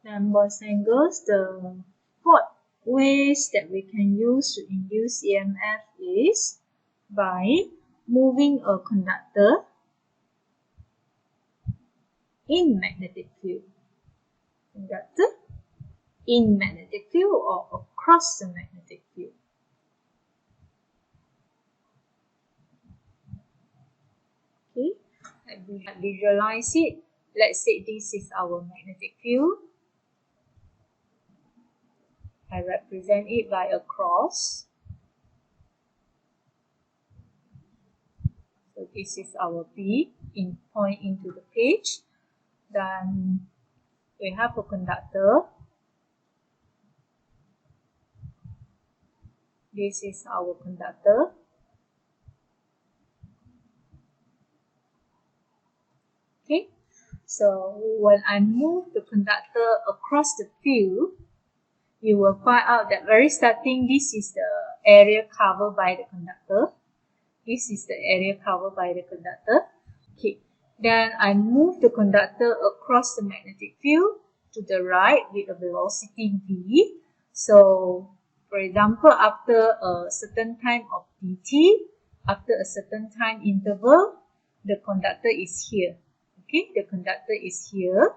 Then boys and girls, the fourth ways that we can use to induce EMF is by moving a conductor in magnetic field. Conductor in magnetic field or across the magnetic field. Okay, let's visualize it. Let's say this is our magnetic field. I represent it by a cross. So this is our P point into the page. Then we have a conductor. This is our conductor. Okay, so when I move the conductor across the field, you will find out that very starting, this is the area covered by the conductor. This is the area covered by the conductor. Okay, then I move the conductor across the magnetic field to the right with a velocity v. So, for example, after a certain time of dt, after a certain time interval, the conductor is here. Okay, the conductor is here.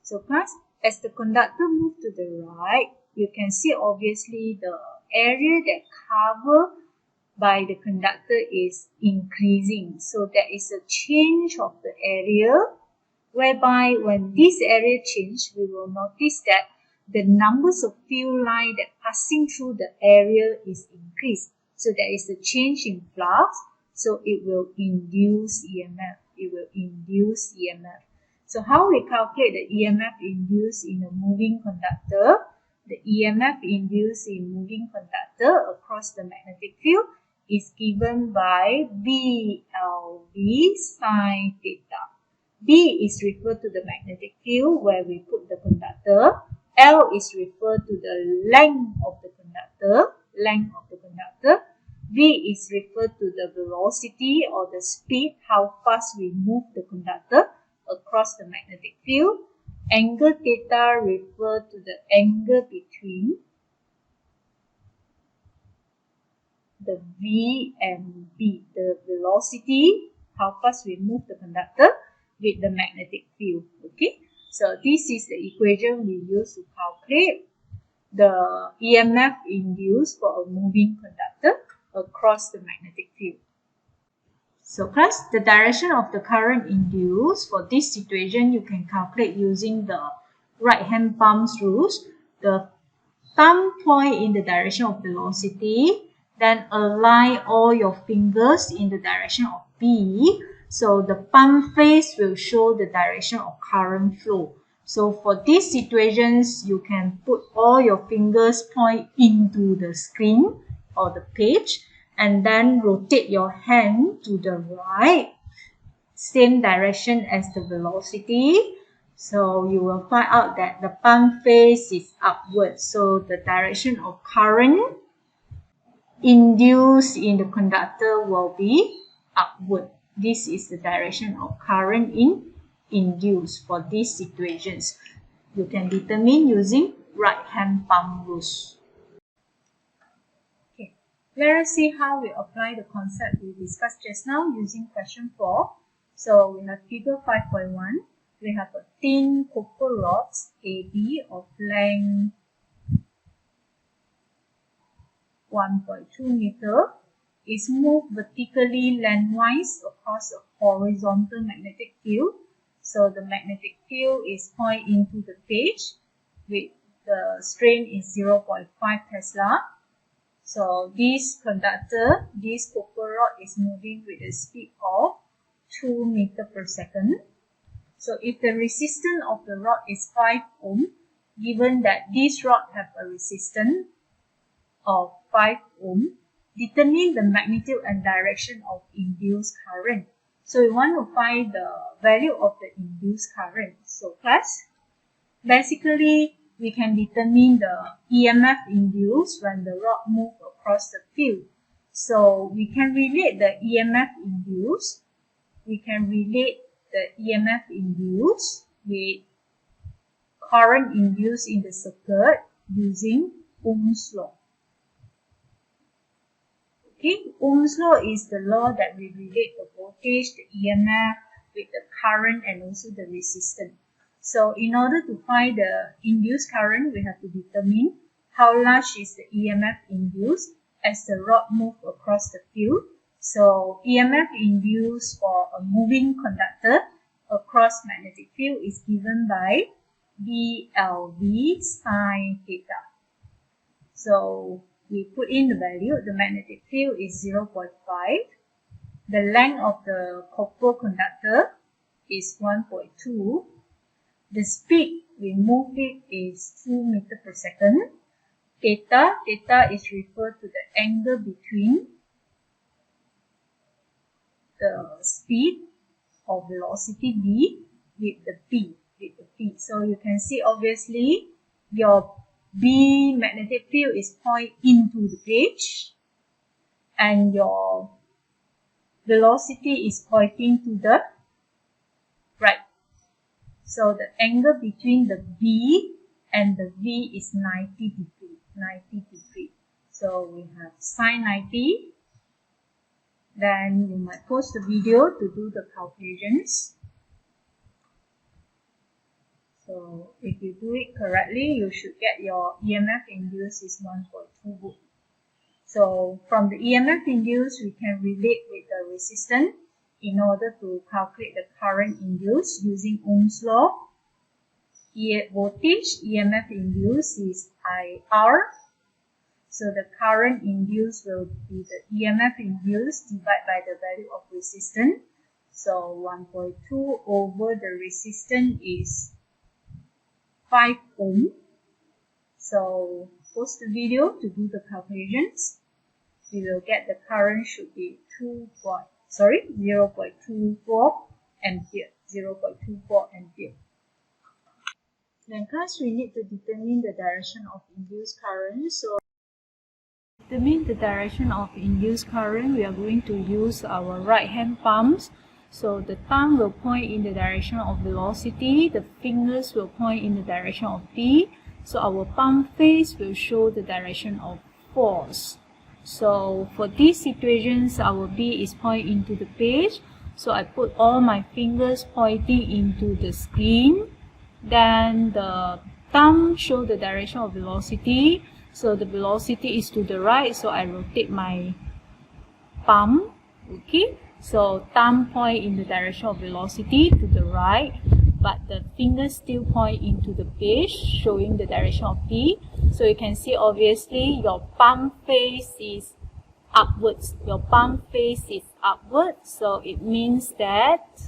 So class, as the conductor moves to the right, you can see obviously the area that covered by the conductor is increasing. So there is a change of the area, whereby when this area changes, we will notice that the numbers of field lines that passing through the area is increased. So there is a change in flux, so it will induce EMF. It will induce EMF. So how we calculate the EMF induced in a moving conductor? The EMF induced in moving conductor across the magnetic field is given by BLV sin theta. B is referred to the magnetic field where we put the conductor. L is referred to the length of the conductor. V is referred to the velocity or the speed, how fast we move the conductor across the magnetic field. Angle theta refers to the angle between the V and B, the velocity, how fast we move the conductor with the magnetic field. Okay, so this is the equation we use to calculate the EMF induced for a moving conductor across the magnetic field. So class, the direction of the current induced for this situation you can calculate using the right hand palm's rules. The thumb point in the direction of velocity, then align all your fingers in the direction of B. So the palm face will show the direction of current flow. So for these situations, you can put all your fingers point into the screen or the page, and then rotate your hand to the right, same direction as the velocity. So you will find out that the palm face is upward. So the direction of current induced in the conductor will be upward. This is the direction of current induced for these situations. You can determine using right hand palm rules. Okay, let us see how we apply the concept we discussed just now using question 4. So we have figure 5.1. We have a thin copper rod AB of length 1.2 meter is moved vertically lengthwise across a horizontal magnetic field. So the magnetic field is pointed into the page with the strain is 0.5 Tesla. So this conductor, this copper rod is moving with a speed of 2 meters per second. So if the resistance of the rod is 5 ohm, given that this rod have a resistance of 5 ohm, determine the magnitude and direction of induced current. So we want to find the value of the induced current. So class, basically we can determine the EMF induced when the rod moves across the field. So we can relate the EMF induced. We can relate the EMF induced with current induced in the circuit using Ohm's law. Okay, Ohm's law is the law that will relate the voltage, the EMF with the current and also the resistance. So in order to find the induced current, we have to determine how large is the EMF induced as the rod moves across the field. So EMF induced for a moving conductor across magnetic field is given by BLV sine theta. So we put in the value. The magnetic field is 0.5. The length of the copper conductor is 1.2. The speed we move it is 2 meters per second. Theta is referred to the angle between the speed or velocity v with the p. So you can see obviously your B magnetic field is pointing into the page and your velocity is pointing to the right. So the angle between the B and the V is 90 degree. So we have sine 90. Then you might pause the video to do the calculations. So if you do it correctly, you should get your EMF induced is 1.2 volt. So from the EMF induced, we can relate with the resistance in order to calculate the current induced using Ohm's law. Voltage EMF induced is IR. So the current induced will be the EMF induced divided by the value of resistance. So 1.2 over the resistance is 5 ohm. So pause the video to do the calculations. We will get the current should be 0.24 ampere. 0.24 ampere. Then class, we need to determine the direction of induced current. So to determine the direction of induced current, we are going to use our right hand palms. So the thumb will point in the direction of velocity, the fingers will point in the direction of p. So our palm face will show the direction of force. So for these situations, our B is pointing into the page. So I put all my fingers pointing into the screen. Then the thumb shows the direction of velocity. So the velocity is to the right, so I rotate my palm. Okay, so thumb point in the direction of velocity to the right, but the fingers still point into the page, showing the direction of P. So you can see obviously your palm face is upwards. Your palm face is upwards, so it means that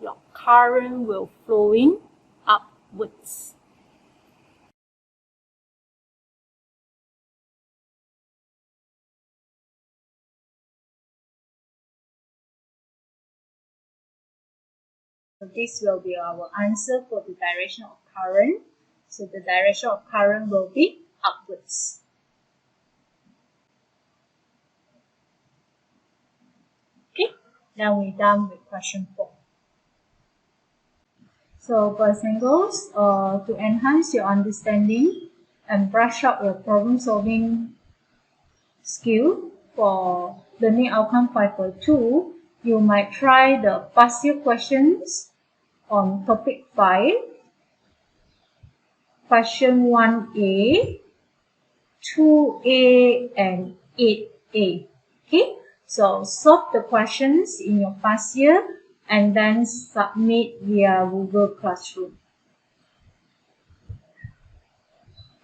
your current will flowing upwards. So this will be our answer for the direction of current. So the direction of current will be upwards. Okay, now we're done with question 4. So boys and girls, to enhance your understanding and brush up your problem solving skill for learning outcome 5.2, you might try the past year questions on topic 5, question 1A, 2A, and 8A. Okay, so solve the questions in your past year and then submit via Google Classroom.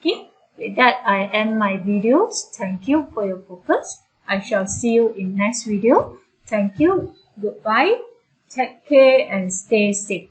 Okay, with that I end my videos. Thank you for your focus. I shall see you in next video. Thank you. Goodbye. Take care and stay safe.